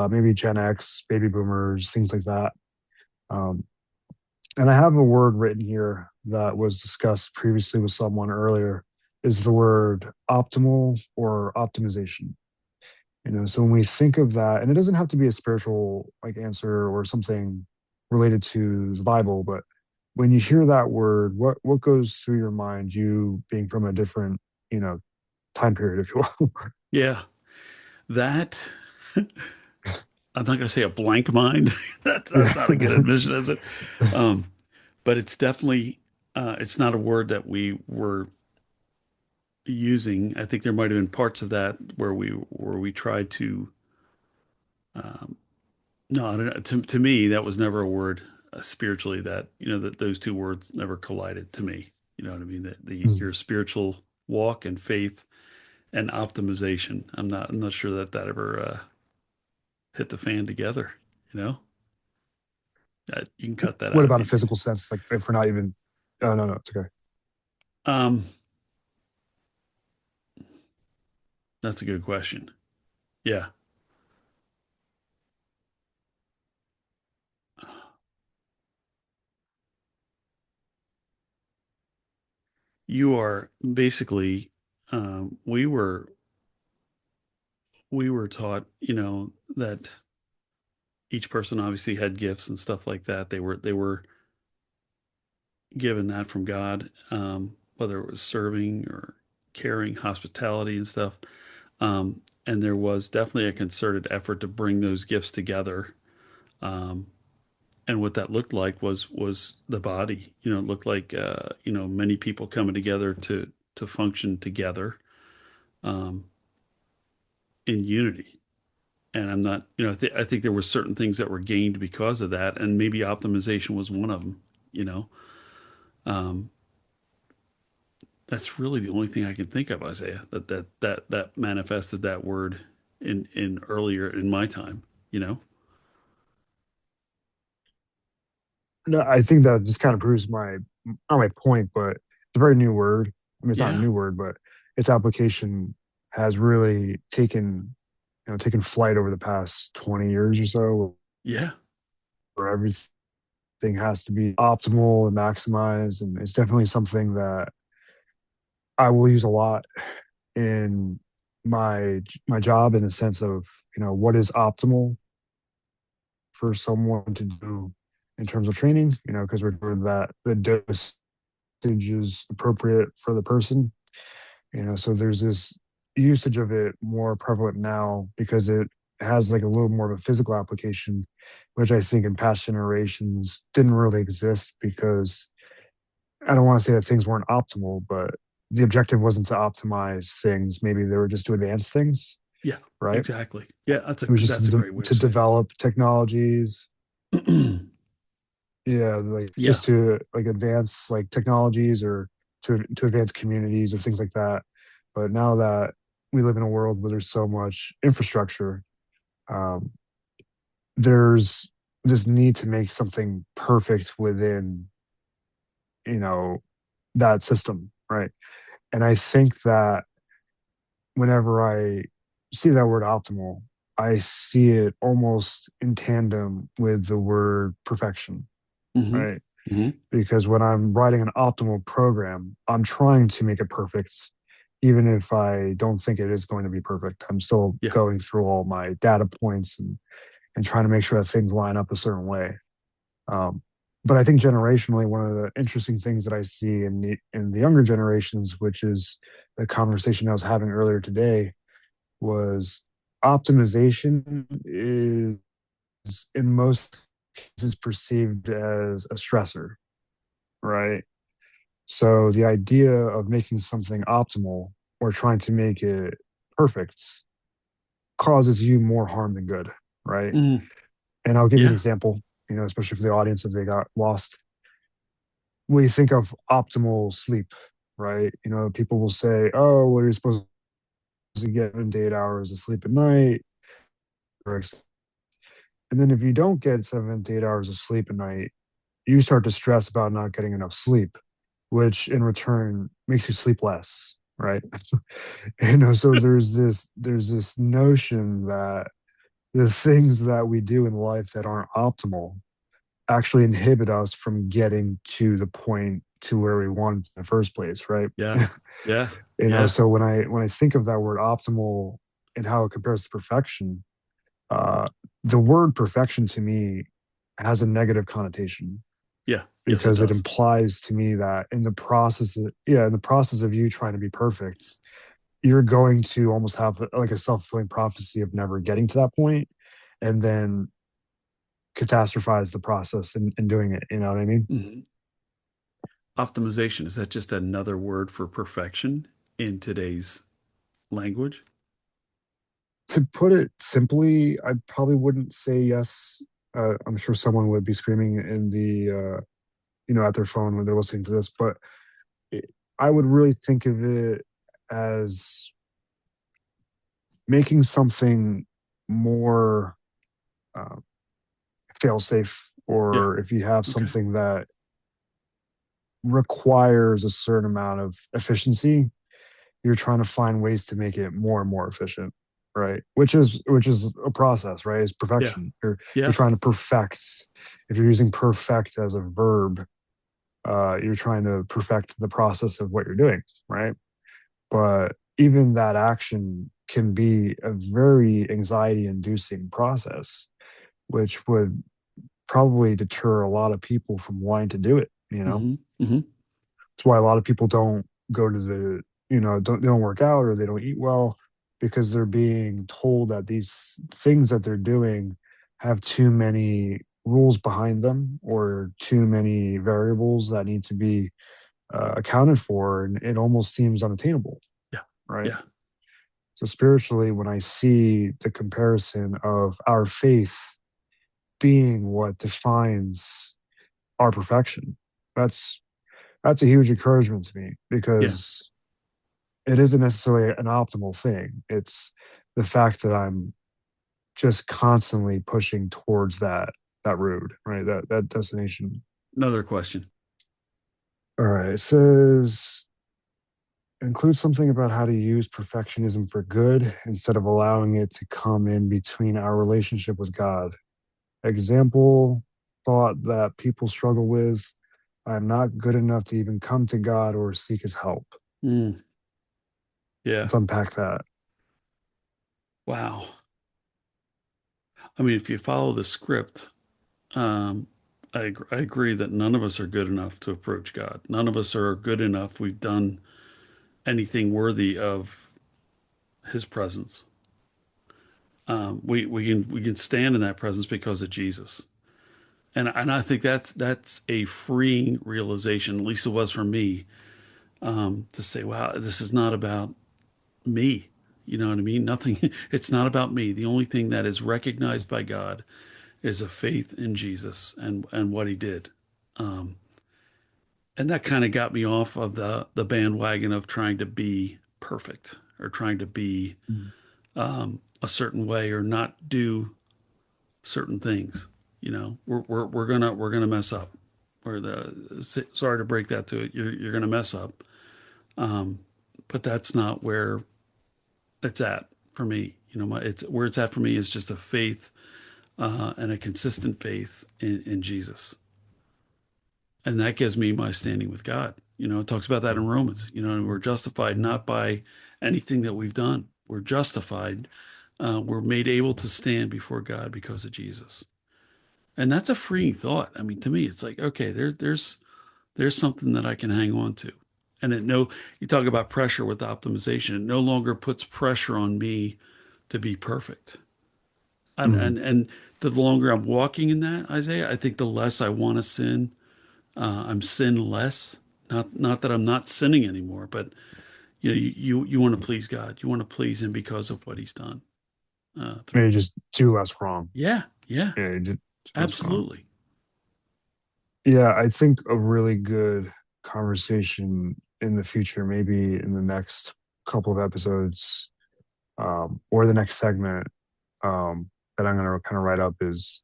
maybe Gen X, baby boomers, things like that. Um, and I have a word written here that was discussed previously with someone earlier, is the word optimal or optimization. So when we think of that, and it doesn't have to be a spiritual like answer or something related to the Bible, but when you hear that word, what goes through your mind, you being from a different, you know, time period, if you will? Yeah. That I'm not going to say a blank mind. That's not a good Yeah. admission, is it? Um, but it's definitely it's not a word that we were using. I think there might have been parts of that where we tried to. Um, no, I don't know. To me, that was never a word spiritually that that those two words never collided to me. You know what I mean? That the Mm. your spiritual walk and faith and optimization. I'm not sure that ever hit the fan together. You know, you can cut that What out if about a you need. physical sense? Like, if we're not even, oh, no, no, it's okay. Um, that's a good question. Yeah, you are basically. We were taught, that each person obviously had gifts and stuff like that. They were given that from God, whether it was serving or caring, hospitality and stuff. And there was definitely a concerted effort to bring those gifts together. Um, and what that looked like was the body. It looked like many people coming together to function together um, in unity. And I'm not, I think there were certain things that were gained because of that, and maybe optimization was one of them. You know, um, that's really the only thing I can think of, Isaiah, that manifested that word in earlier in my time. You know, No, I think that just kind of proves not my point, but it's a very new word. I mean, it's not a yeah, new word, but its application has really taken taken flight over the past 20 years or so, Yeah. where everything has to be optimal and maximized. And it's definitely something that I will use a lot in my job, in the sense of, what is optimal for someone to do in terms of training, because we're doing that the dosage is appropriate for the person. So there's this usage of it more prevalent now because it has like a little more of a physical application, which I think in past generations didn't really exist, because I don't want to say that things weren't optimal, but the objective wasn't to optimize things. Maybe they were just to advance things, Yeah. right? Exactly. Yeah. It was just That's a great way to of saying develop technologies. it. Yeah, like Yeah. just to like advance like technologies, or to advance communities or things like that. But now that we live in a world where there's so much infrastructure, um, there's this need to make something perfect within, you know, that system, right? And I think that whenever I see that word optimal, I see it almost in tandem with the word perfection, Hmm. right? Hmm. Because when I'm writing an optimal program, I'm trying to make it perfect. Even if I don't think it is going to be perfect, I'm still Yeah. going through all my data points and trying to make sure that things line up a certain way. Um, but I think generationally, one of the interesting things that I see in the younger generations, which is the conversation I was having earlier today, was optimization is in most cases perceived as a stressor, right? So the idea of making something optimal or trying to make it perfect causes you more harm than good, right? Hmm. And I'll give you an Yeah. example, especially for the audience if they got lost. We think of optimal sleep, right? People will say, "Oh, well, you're supposed to get 7 to 8 hours of sleep at night." And then if you don't get 7 to 8 hours of sleep at night, you start to stress about not getting enough sleep, which in return makes you sleep less, right? So there's this notion that the things that we do in life that aren't optimal actually inhibit us from getting to the point to where we want in the first place, right? Yeah. Yeah. Yeah. So when I think of that word optimal and how it compares to perfection, uh, the word perfection to me has a negative connotation, Yeah. Yes, it because it does. implies to me that in the process of you trying to be perfect, you're going to almost have like a self-fulfilling prophecy of never getting to that point, and then catastrophize the process in doing it. You know what I mean? Hmm. Optimization, is that just another word for perfection in today's language? To put it simply, I probably wouldn't say yes. I'm sure someone would be screaming at their phone when they're listening to this, but it, I would really think of it as making something more uh, fail safe, Yeah. or if you have Okay. something that requires a certain amount of efficiency, you're trying to find ways to make it more and more efficient, right? Which is a process, right? It's Yeah. perfection. You're Yeah. trying to perfect. If you're using perfect as a verb, you're trying to perfect the process of what you're doing, right? But even that action can be a very anxiety inducing process, which would probably deter a lot of people from wanting to do it. Hmm. Hmm. That's why a lot of people don't go to they don't work out, or they don't eat well, because they're being told that these things that they're doing have too many rules behind them, or too many variables that need to be accounted for, and it almost seems unattainable, Yeah. right? Yeah. So spiritually, when I see the comparison of our faith being what defines our perfection, that's that's a huge encouragement to me, Yeah. because it isn't necessarily an optimal thing. It's the fact that I'm just constantly pushing towards that road, right? That destination. Another question. All right. It says, include something about how to use perfectionism for good instead of allowing it to come in between our relationship with God. Example thought that people struggle with: I'm not good enough to even come to God or seek his help. Mm, yeah. Let's unpack that. Wow. I mean, if you follow the script, um, I agree that none of us are good enough to approach God. None of us are good enough. We've done anything worthy of His presence. We can stand in that presence because of Jesus, and I think that's a freeing realization. At least it was for me, to say, "Wow, this is not about me." You know what I mean? Nothing. It's not about me. The only thing that is recognized by God is a faith in Jesus and what He did. Um, and that kind of got me off of the bandwagon of trying to be perfect or trying to be Mm. a certain way or not do certain things. You know, we're gonna mess up. Or sorry to break that to it. You're gonna mess up. Um, but that's not where it's at for me. You know, it's where it's at for me is just a faith and a consistent faith in Jesus, and that gives me my standing with God. You know, it talks about that in Romans. You know, and we're justified not by anything that we've done. We're justified. We're made able to stand before God because of Jesus, and that's a freeing thought. I mean, to me, it's like, okay, there's something that I can hang on to, and you talk about pressure with optimization. It no longer puts pressure on me to be perfect, and Mhm. and and the longer I'm walking in that, Isaiah, I think the less I want to sin. I'm sinless. Not that I'm not sinning anymore, but you know, you want to please God. You want to please Him because of what He's done through Maybe you. just do less wrong. Yeah, yeah, Yeah, you did do less wrong. absolutely. Yeah, I think a really good conversation in the future, maybe in the next couple of episodes, or the next segment, that I'm going to kind of write up is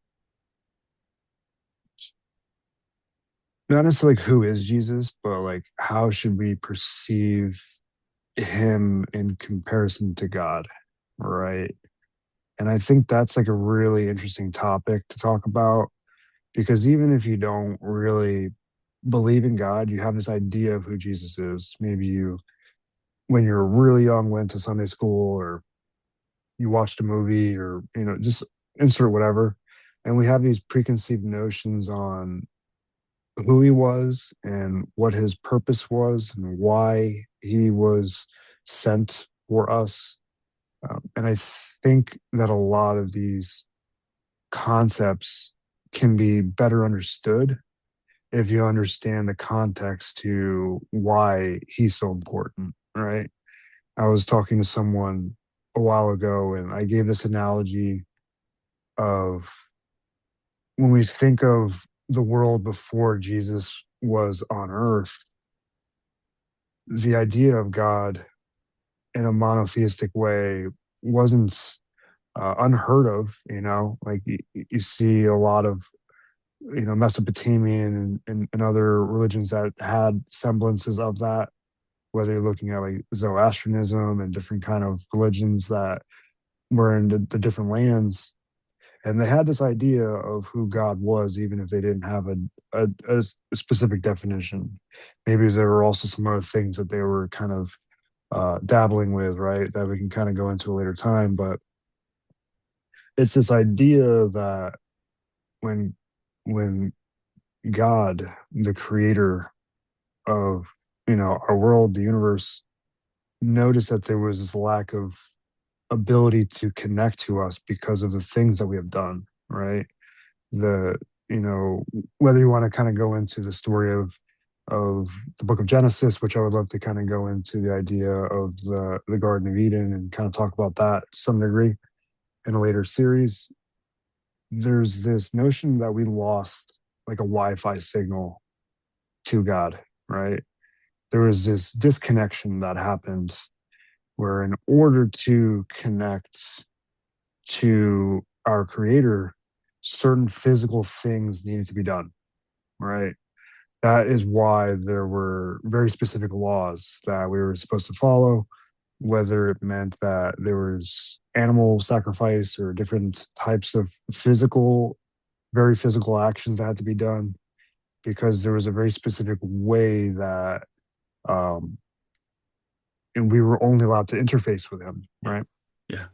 not necessarily like who is Jesus, but like how should we perceive him in comparison to God, right? And I think that's like a really interesting topic to talk about because even if you don't really believe in God, you have this idea of who Jesus is. Maybe you, when you're really young, went to Sunday school or you watched a movie or, just insert whatever. And we have these preconceived notions on who he was and what his purpose was and why he was sent for us. And I think that a lot of these concepts can be better understood if you understand the context to why he's so important, right? I was talking to someone a while ago and I gave this analogy of when we think of the world before Jesus was on earth, the idea of God in a monotheistic way wasn't unheard of. Like you see a lot of Mesopotamian and other religions that had semblances of that. Whether you're looking at like Zoroastrianism and different kind of religions that were in the different lands, and they had this idea of who God was, even if they didn't have a specific definition. Maybe there were also some other things that they were kind of dabbling with, right? That we can kind of go into a later time. But it's this idea that when when God, the creator of our world, the universe, noticed that there was this lack of ability to connect to us because of the things that we have done, right? The you know Whether you want to kind of go into the story of the book of Genesis, which I would love to kind of go into the idea of the Garden of Eden and kind of talk about that to some degree in a later series. There's this notion that we lost like a Wi-Fi signal to God, right? There was this disconnection that happened where, in order to connect to our creator, certain physical things needed to be done, right? that is why there were very specific laws that we were supposed to follow, whether it meant that there was animal sacrifice or different types of very physical actions that had to be done, because there was a very specific way that um, and we were only allowed to interface with him, Yeah. right? Yeah.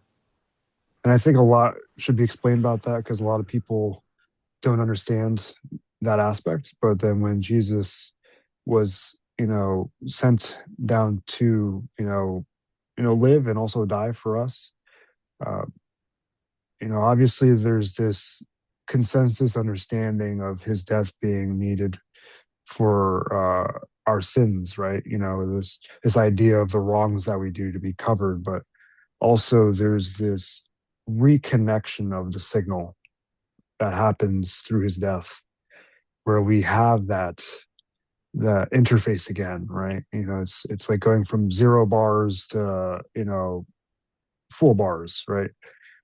And I think a lot should be explained about that because a lot of people don't understand that aspect. But then when Jesus was, sent down to, live and also die for us, uh, obviously there's this consensus understanding of his death being needed for our sins, right? This idea of the wrongs that we do to be covered, but also there's this reconnection of the signal that happens through his death, where we have that interface again, right? It's like going from 0 bars to full bars, right?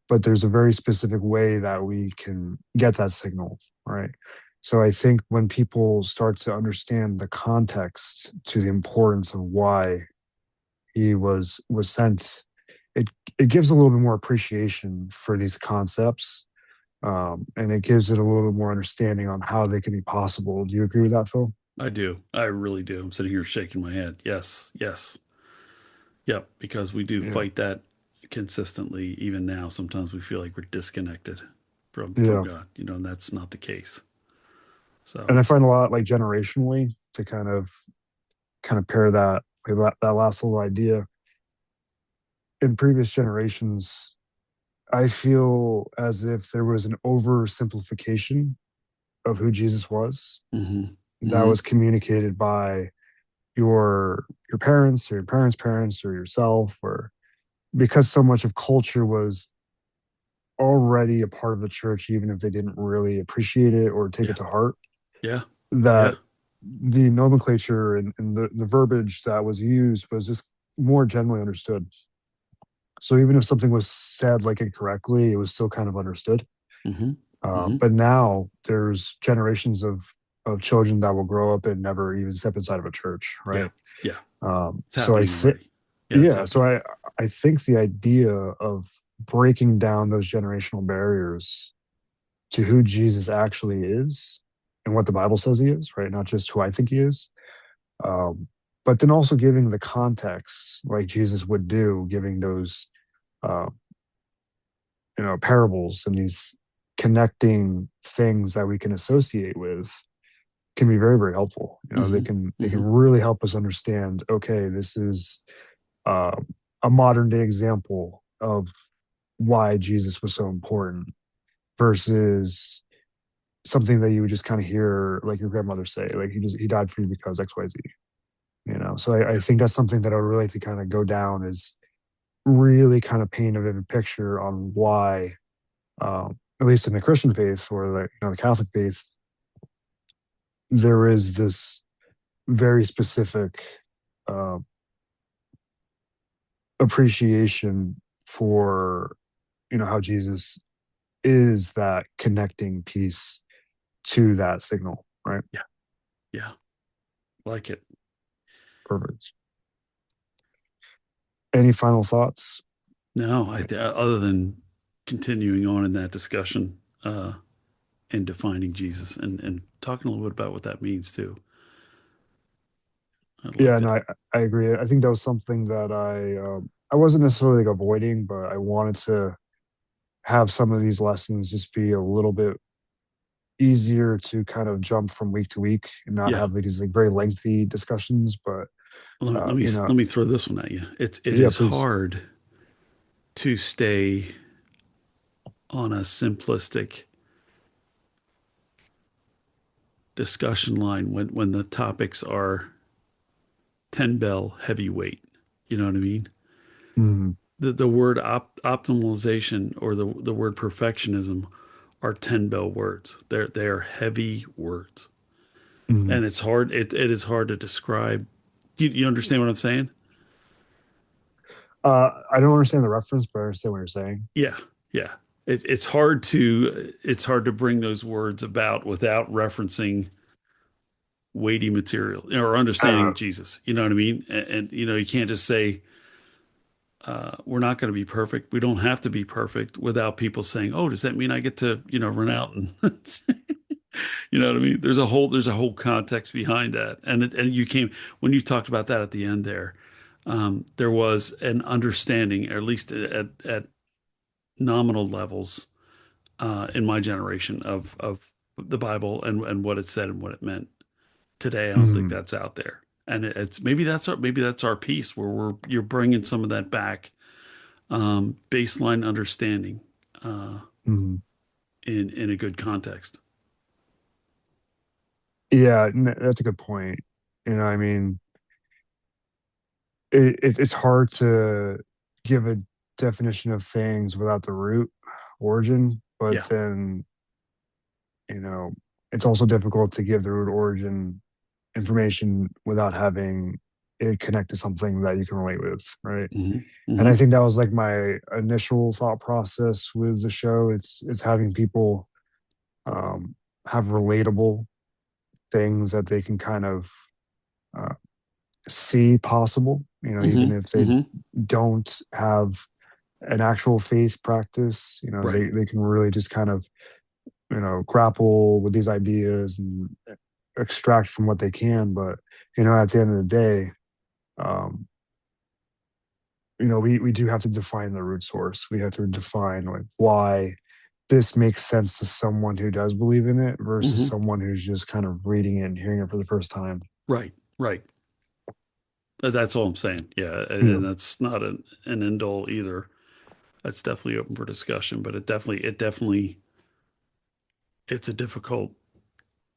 But there's a very specific way that we can get that signal, right? So I think when people start to understand the context to the importance of why he was sent, it it gives a little bit more appreciation for these concepts, and it gives it a little bit more understanding on how they can be possible. Do you agree with that, Phil? I do. I really do. I'm sitting here shaking my head. Yes. Yes. Yep. Because we do Yeah, fight that consistently. Even now, sometimes we feel like we're disconnected from yeah. God, and that's not the case. And So, I find a lot like generationally to kind of pair that with that last little idea in previous generations. I feel as if there was an oversimplification of who Jesus was hmm that hmm was communicated by your parents or your parents' parents or yourself, or because so much of culture was already a part of the church, even if they didn't really appreciate it or take it yeah, to heart, yeah, yeah, that the nomenclature and the verbiage that was used was just more generally understood. So even if something was said like incorrectly, it was still kind of understood. hmm hmm But now there's generations of children that will grow up and never even step inside of a church, yeah, right? yeah. It's So I happening think, already. Yeah, it's yeah, so happening. I think the idea of breaking down those generational barriers to who Jesus actually is and what the Bible says he is, right? Not just who I think he is, um, but then also giving the context like Jesus would do, giving those uh, parables and these connecting things that we can associate with can be very, very helpful. They hmm can hmm really help us understand, okay, this is uh, a modern day example of why Jesus was so important versus something that you would just kind of hear like your grandmother say, like he died for you because XYZ. So I Yeah. think that's something that I would really like to kind of go down is really kind of paint a vivid picture on why, at least in the Christian faith or the Catholic faith, there is this very specific uh, appreciation for how Jesus is that connecting piece to that signal, right? Yeah. Yeah. Like it. Perfect. Any final thoughts? No, other than continuing on in that discussion, and defining Jesus and talking a little bit about what that means too. I like Yeah, no, that. I agree. I think that was something that I wasn't necessarily like avoiding, but I wanted to have some of these lessons just be a little bit easier to kind of jump from week to week and not Yeah. have like these like very lengthy discussions. But Let me throw this one at you. It yeah, is please. hard to stay on a simplistic discussion line when the topics are 10 bell heavyweight. You know what I mean? Mhm, The word optimization or the word perfectionism are 10 bell words. They're heavy words. mhm. And it's hard it is hard to describe. You understand what I'm saying? I don't understand the reference, but I understand what you're saying. Yeah. Yeah. It's hard to bring those words about without referencing weighty material, or Uh, understanding Jesus. You know what I mean? And you can't just say we're not going to be perfect. We don't have to be perfect without people saying, "Oh, does that mean I get to run out and you know what I mean?" There's a whole context behind that, and you came when you talked about that at the end there. There was an understanding, or at least at nominal levels, in my generation of the Bible and what it said and what it meant. Today, I don't think mhm, that's out there, and it's maybe that's our piece where you're bringing some of that back, baseline understanding, uh, mhm. in a good context. Yeah, that's a good point. I mean, it's hard to give a definition of things without the root origin, but Yeah. then, you know, it's also difficult to give the root origin information without having it connect to something that you can relate with, right? Hmm. And Hmm. I think that was like my initial thought process with the show. It's having people um, have relatable things that they can kind of uh, see possible, even Hmm. if they Hmm. don't have an actual faith practice, Right. they can really just kind of, grapple with these ideas and extract from what they can. But, at the end of the day, um, we do have to define the root source. We have to define like why this makes sense to someone who does believe in it versus Hmm. someone who's just kind of reading it and hearing it for the first time. Right. Right. That's all I'm saying. Yeah, Yeah. and that's not an end all either. That's definitely open for discussion, but it's a difficult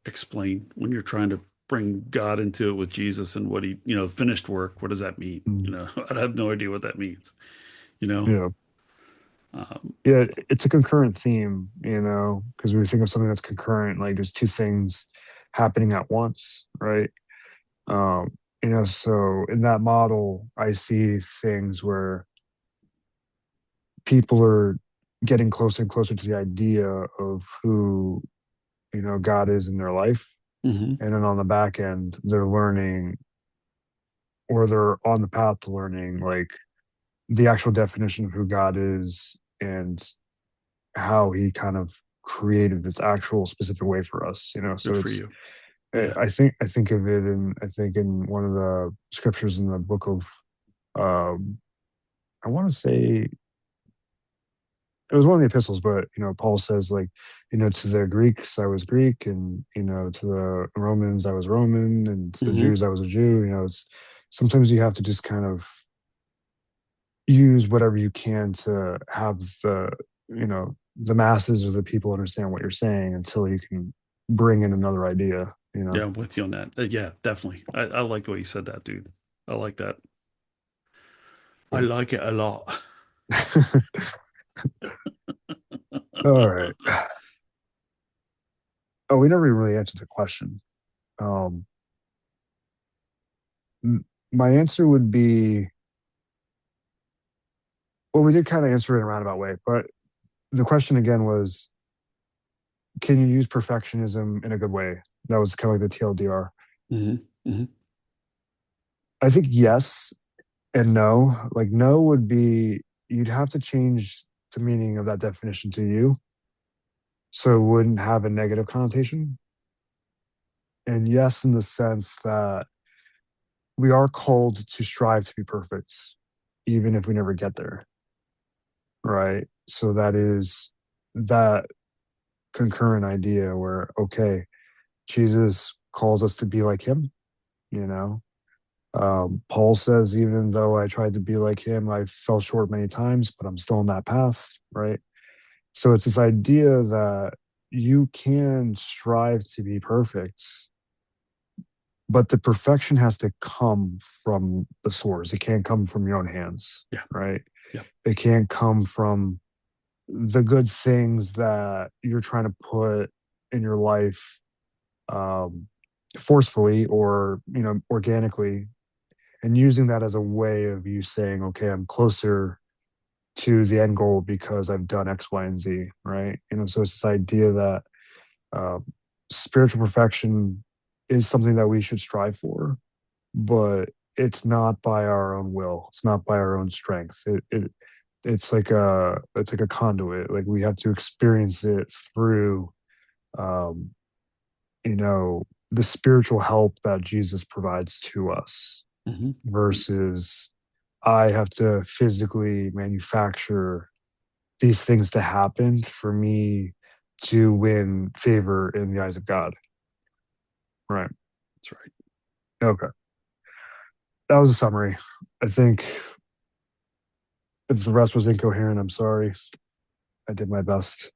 explain when you're trying to bring God into it with Jesus and what finished work. What does that mean? Mm. I have no idea what that means. You know, Yeah. um, Yeah, it's a concurrent theme, because we think of something that's concurrent, like there's two things happening at once, right? So in that model, I see things where people are getting closer and closer to the idea of who, God is in their life. hmm. And then on the back end, they're learning or they're on the path to learning like the actual definition of who God is and how he kind of created this actual specific way for us. Good So for it's you. Yeah. I think of it in I think in one of the scriptures in the book of um I want to say it was one of the epistles, but Paul says like, to the Greeks I was Greek, and to the Romans I was Roman, and to the Hmm. Jews I was a Jew. It's sometimes you have to just kind of use whatever you can to have the masses or the people understand what you're saying until you can bring in another idea. Yeah, I'm with you on that. Yeah, definitely. I like the way you said that, dude. I like that. I Cool. like it a lot. All right. Oh, we never really answered the question. um my answer would be, well, we did kind of answer it in a roundabout way, but the question again was, can you use perfectionism in a good way? That was kind of like the TLDR. Hmm. Hmm. I think yes and no. Like no would be, you'd have to change the meaning of that definition to you so it wouldn't have a negative connotation. And yes, in the sense that we are called to strive to be perfect, even if we never get there. Right. So that is that concurrent idea where, okay, Jesus calls us to be like him, you know. Paul says, even though I tried to be like him, I fell short many times, but I'm still on that path, right? So it's this idea that you can strive to be perfect, but the perfection has to come from the source. It can't come from your own hands, Yeah. right? Yeah. It can't come from the good things that you're trying to put in your life, um, forcefully or organically, and using that as a way of you saying, okay, I'm closer to the end goal because I've done X, Y, and Z, right? So it's this idea that uh, spiritual perfection is something that we should strive for, but it's not by our own will. It's not by our own strength. It's like a conduit. Like we have to experience it through um, you know, the spiritual help that Jesus provides to us Hmm. versus I have to physically manufacture these things to happen for me to win favor in the eyes of God. Right. That's right. Okay. That was a summary. I think if the rest was incoherent, I'm sorry. I did my best.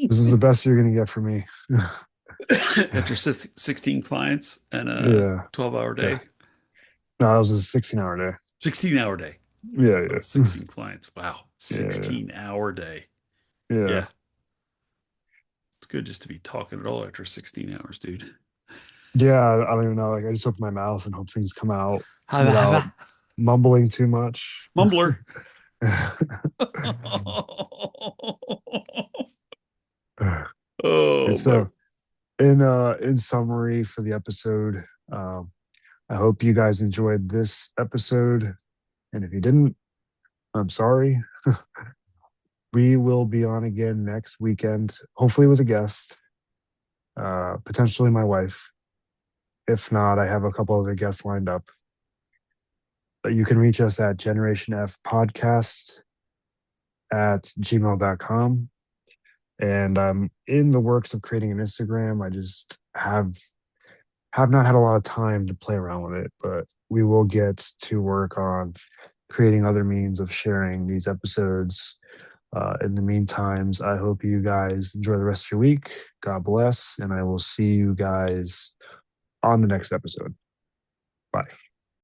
This is the best you're going to get from me. After 16 clients and a Yeah. 12-hour Yeah. day, No, that was a 16-hour day. 16-hour day. Yeah. Oh, Yeah. 16 clients. Wow. Yeah. 16-hour day. Yeah. Yeah. It's good just to be talking at all after 16 hours, dude. Yeah, I don't even know. Like, I just open my mouth and hope things come out without mumbling too much. Mumbler. And Oh, my. so, in summary for the episode, um, I hope you guys enjoyed this episode. And if you didn't, I'm sorry. We will be on again next weekend, hopefully with a guest, potentially my wife. If not, I have a couple other guests lined up. But you can reach us at generationfpodcast@gmail.com. And I'm in the works of creating an Instagram. I just have not had a lot of time to play around with it, but we will get to work on creating other means of sharing these episodes. In the meantime, I hope you guys enjoy the rest of your week. God bless, and I will see you guys on the next episode. Bye.